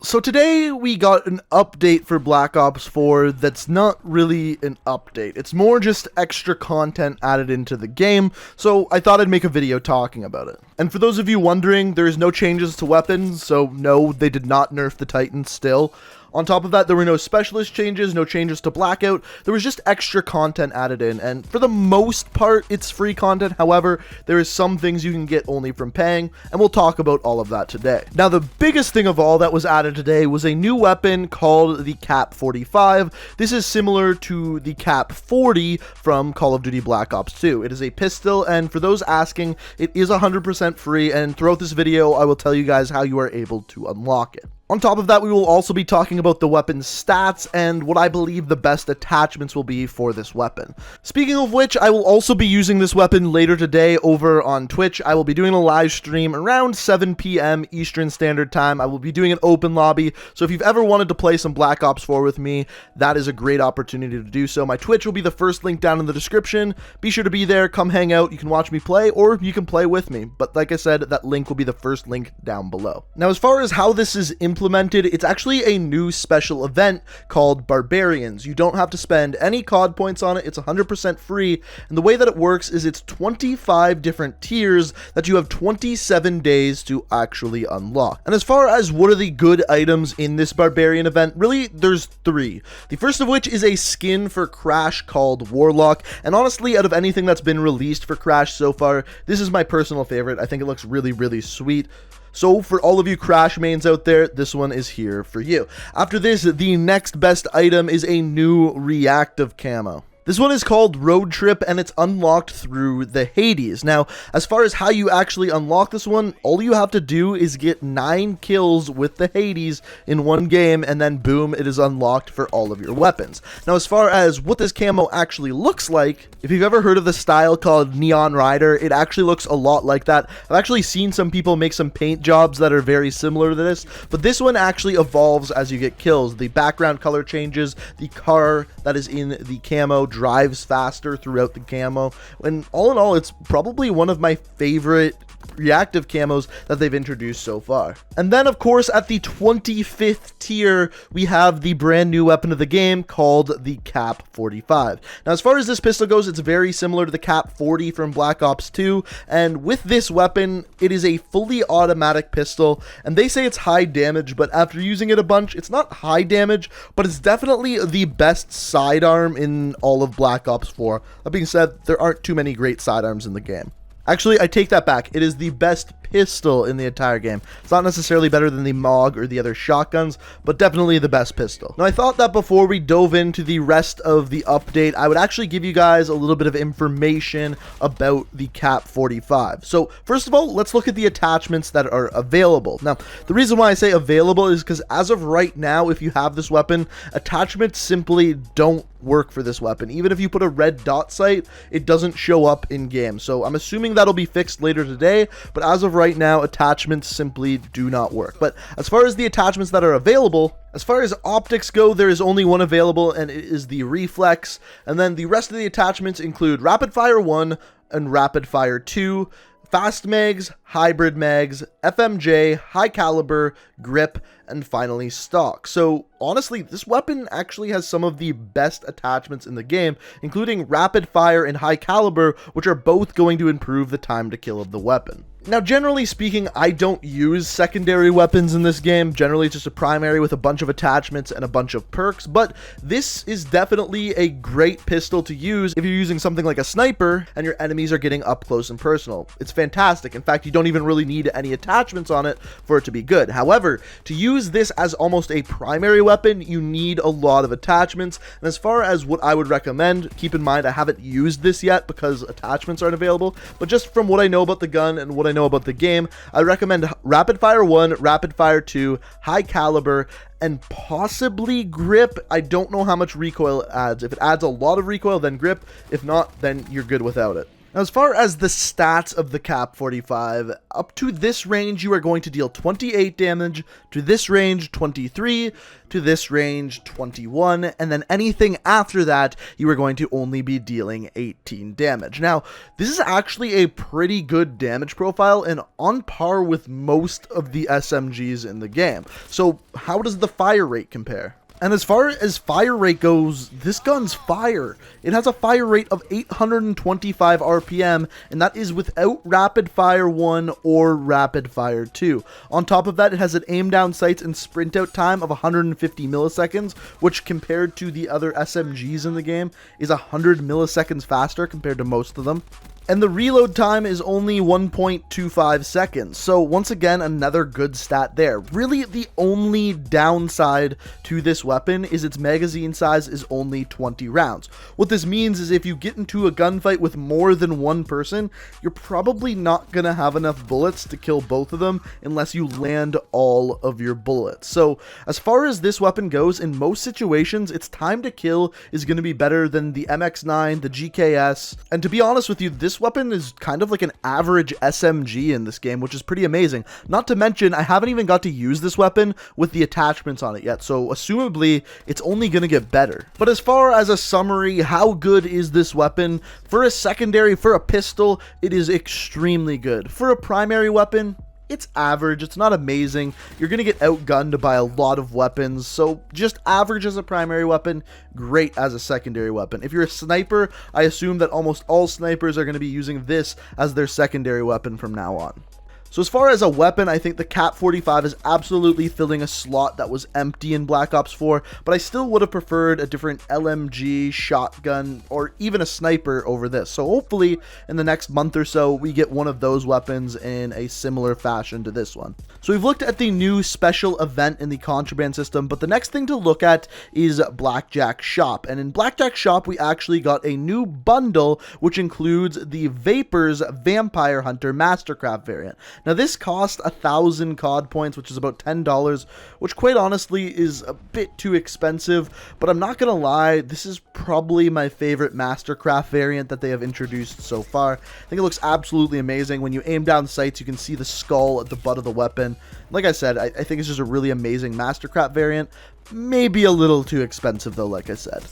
So today we got an update for Black Ops 4 that's not really an update. It's more just extra content added into the game, so I thought I'd make a video talking about it. And for those of you wondering, there's no changes to weapons, so no, they did not nerf the Titan still. On top of that, there were no specialist changes, no changes to Blackout. There was just extra content added in, and for the most part, it's free content. However, there is some things you can get only from paying, and we'll talk about all of that today. Now, the biggest thing of all that was added today was a new weapon called the KAP-45. This is similar to the KAP-40 from Call of Duty Black Ops 2. It is a pistol, and for those asking, it is 100% free, and throughout this video, I will tell you guys how you are able to unlock it. On top of that, we will also be talking about the weapon's stats and what I believe the best attachments will be for this weapon. Speaking of which, I will also be using this weapon later today over on Twitch. I will be doing a live stream around 7 p.m. Eastern Standard Time. I will be doing an open lobby, so if you've ever wanted to play some Black Ops 4 with me, that is a great opportunity to do so. My Twitch will be the first link down in the description. Be sure to be there, come hang out. You can watch me play, or you can play with me. But like I said, that link will be the first link down below. Now, as far as how this is implemented, it's actually a new special event called Barbarians. You don't have to spend any COD points on it. It's 100% free, and the way that it works is it's 25 different tiers that you have 27 days to actually unlock. And as far as what are the good items in this Barbarian event, really there's three. The first of which is a skin for Crash called Warlock, and honestly, out of anything that's been released for Crash so far, this is my personal favorite. I think it looks really sweet. So for all of you Crash mains out there, this one is here for you. After this, the next best item is a new reactive camo. This one is called Road Trip, and it's unlocked through the Hades. Now, as far as how you actually unlock this one, all you have to do is get 9 kills with the Hades in one game, and then boom, it is unlocked for all of your weapons. Now, as far as what this camo actually looks like, if you've ever heard of the style called Neon Rider, it actually looks a lot like that. I've actually seen some people make some paint jobs that are very similar to this, but this one actually evolves as you get kills. The background color changes, the car that is in the camo drives faster throughout the camo, and all in all, it's probably one of my favorite reactive camos that they've introduced so far. And then of course at the 25th tier we have the brand new weapon of the game called the KAP-45. Now, as far as this pistol goes, it's very similar to the KAP-40 from Black Ops 2, and with this weapon it is a fully automatic pistol, and they say it's high damage, but after using it a bunch, it's not high damage, but it's definitely the best sidearm in all of Black Ops 4. That being said, there aren't too many great sidearms in the game. Actually, I take that back. It is the best pistol in the entire game. It's not necessarily better than the MOG or the other shotguns, but definitely the best pistol. Now, I thought that before we dove into the rest of the update, I would actually give you guys a little bit of information about the KAP-45. So, first of all, let's look at the attachments that are available. Now, the reason why I say available is because as of right now, if you have this weapon, attachments simply don't work for this weapon. Even if you put a red dot sight, it doesn't show up in game. So I'm assuming that'll be fixed later today, but as of right now, attachments simply do not work. But as far as the attachments that are available, as far as optics go, there is only one available, and it is the Reflex. And then the rest of the attachments include Rapid Fire 1 and Rapid Fire 2, Fast Mags, Hybrid Mags, FMJ, High Caliber, Grip, and finally Stock. So honestly, this weapon actually has some of the best attachments in the game, including Rapid Fire and High Caliber, which are both going to improve the time to kill of the weapon. Now, generally speaking, I don't use secondary weapons in this game. Generally, it's just a primary with a bunch of attachments and a bunch of perks, but this is definitely a great pistol to use if you're using something like a sniper and your enemies are getting up close and personal. It's fantastic. In fact, you don't even really need any attachments on it for it to be good. However, to use this as almost a primary weapon, you need a lot of attachments, and as far as what I would recommend, keep in mind I haven't used this yet because attachments aren't available, but just from what I know about the gun and what I know about the game, I recommend Rapid Fire 1, Rapid Fire 2, High Caliber, and possibly Grip. I don't know how much recoil it adds. If it adds a lot of recoil, then Grip. If not, then you're good without it. Now, as far as the stats of the KAP-45, up to this range, you are going to deal 28 damage, to this range, 23, to this range, 21, and then anything after that, you are going to only be dealing 18 damage. Now, this is actually a pretty good damage profile and on par with most of the SMGs in the game. So, how does the fire rate compare? And as far as fire rate goes, this gun's fire. It has a fire rate of 825 RPM, and that is without Rapid Fire 1 or Rapid Fire 2. On top of that, it has an aim down sights and sprint out time of 150 milliseconds, which compared to the other SMGs in the game is 100 milliseconds faster compared to most of them. And the reload time is only 1.25 seconds, so once again, another good stat there. Really, the only downside to this weapon is its magazine size is only 20 rounds. What this means is if you get into a gunfight with more than one person, you're probably not going to have enough bullets to kill both of them unless you land all of your bullets. So, as far as this weapon goes, in most situations, its time to kill is going to be better than the MX-9, the GKS, and to be honest with you, this weapon is kind of like an average SMG in this game, which is pretty amazing. Not to mention, I haven't even got to use this weapon with the attachments on it yet, so assumably, it's only going to get better. But as far as a summary, how good is this weapon? For a secondary, for a pistol, it is extremely good. For a primary weapon, it's average, it's not amazing. You're going to get outgunned by a lot of weapons, so just average as a primary weapon, great as a secondary weapon. If you're a sniper, I assume that almost all snipers are going to be using this as their secondary weapon from now on. So as far as a weapon, I think the KAP-45 is absolutely filling a slot that was empty in Black Ops 4, but I still would have preferred a different LMG, shotgun, or even a sniper over this. So hopefully in the next month or so, we get one of those weapons in a similar fashion to this one. So we've looked at the new special event in the contraband system, but the next thing to look at is Blackjack Shop. And in Blackjack Shop, we actually got a new bundle, which includes the Vapors Vampire Hunter Mastercraft variant. Now this cost 1,000 COD points, which is about $10, which quite honestly is a bit too expensive, but I'm not gonna lie, this is probably my favorite Mastercraft variant that they have introduced so far. I think it looks absolutely amazing. When you aim down sights, you can see the skull at the butt of the weapon. Like I said, I think it's just a really amazing Mastercraft variant. Maybe a little too expensive though, like I said.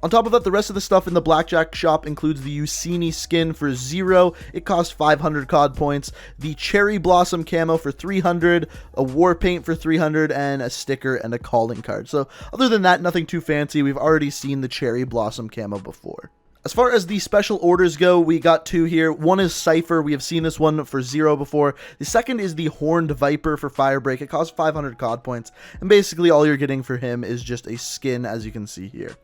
On top of that, the rest of the stuff in the Blackjack Shop includes the Ucini skin for 0. It costs 500 COD points, the Cherry Blossom camo for 300, a war paint for 300, and a sticker and a calling card. So other than that, nothing too fancy. We've already seen the Cherry Blossom camo before. As far as the special orders go, we got two here. One is Cypher. We have seen this one for 0 before. The second is the Horned Viper for Firebreak. It costs 500 COD points, and basically all you're getting for him is just a skin, as you can see here.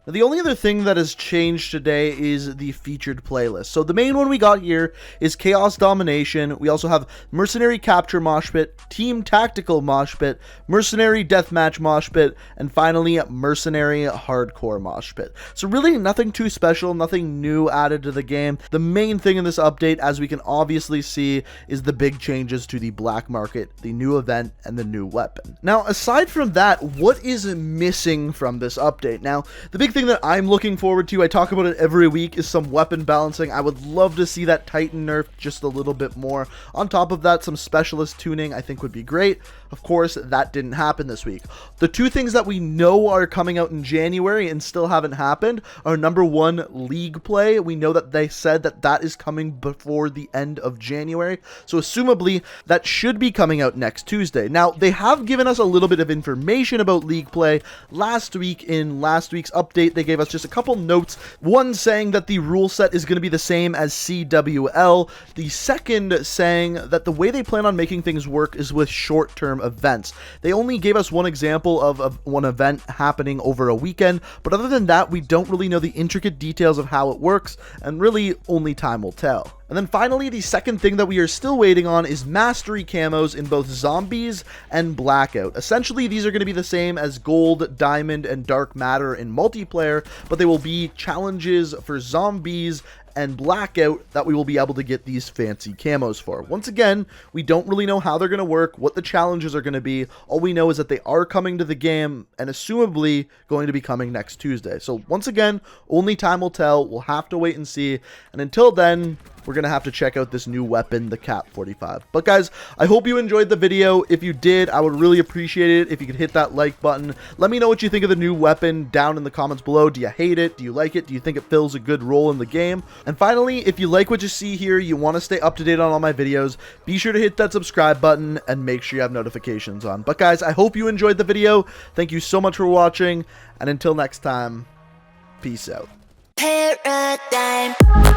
Now, the only other thing that has changed today is the featured playlist. So the main one we got here is Chaos Domination. We also have Mercenary Capture Mosh Pit, Team Tactical Mosh Pit, Mercenary Deathmatch Mosh Pit, and finally Mercenary Hardcore Mosh Pit. So really nothing too special, nothing new added to the game. The main thing in this update, as we can obviously see, is the big changes to the black market, the new event, and the new weapon. Now, aside from that, what is missing from this update? Now, the big thing that I'm looking forward to, I talk about it every week, is some weapon balancing. I would love to see that Titan nerf just a little bit more. On top of that, some specialist tuning I think would be great. Of course, that didn't happen this week. The two things that we know are coming out in January and still haven't happened are, number one, League play. We know that they said that that is coming before the end of January, so assumably that should be coming out next Tuesday. Now, they have given us a little bit of information about League play. Last week, in last week's update, they gave us just a couple notes. One saying that the rule set is going to be the same as CWL. The second saying that the way they plan on making things work is with short-term events. They only gave us one example of one event happening over a weekend, but other than that, we don't really know the intricate details of how it works, and really only time will tell. And then finally, the second thing that we are still waiting on is mastery camos in both Zombies and Blackout. Essentially, these are going to be the same as Gold, Diamond, and Dark Matter in multiplayer, but they will be challenges for Zombies and Blackout that we will be able to get these fancy camos for. Once again, we don't really know how they're going to work, what the challenges are going to be. All we know is that they are coming to the game and assumably going to be coming next Tuesday. So once again, only time will tell. We'll have to wait and see. And until then, we're going to have to check out this new weapon, the KAP-45. But guys, I hope you enjoyed the video. If you did, I would really appreciate it if you could hit that like button. Let me know what you think of the new weapon down in the comments below. Do you hate it? Do you like it? Do you think it fills a good role in the game? And finally, if you like what you see here, you want to stay up to date on all my videos, be sure to hit that subscribe button and make sure you have notifications on. But guys, I hope you enjoyed the video. Thank you so much for watching, and until next time, peace out. Paradigm.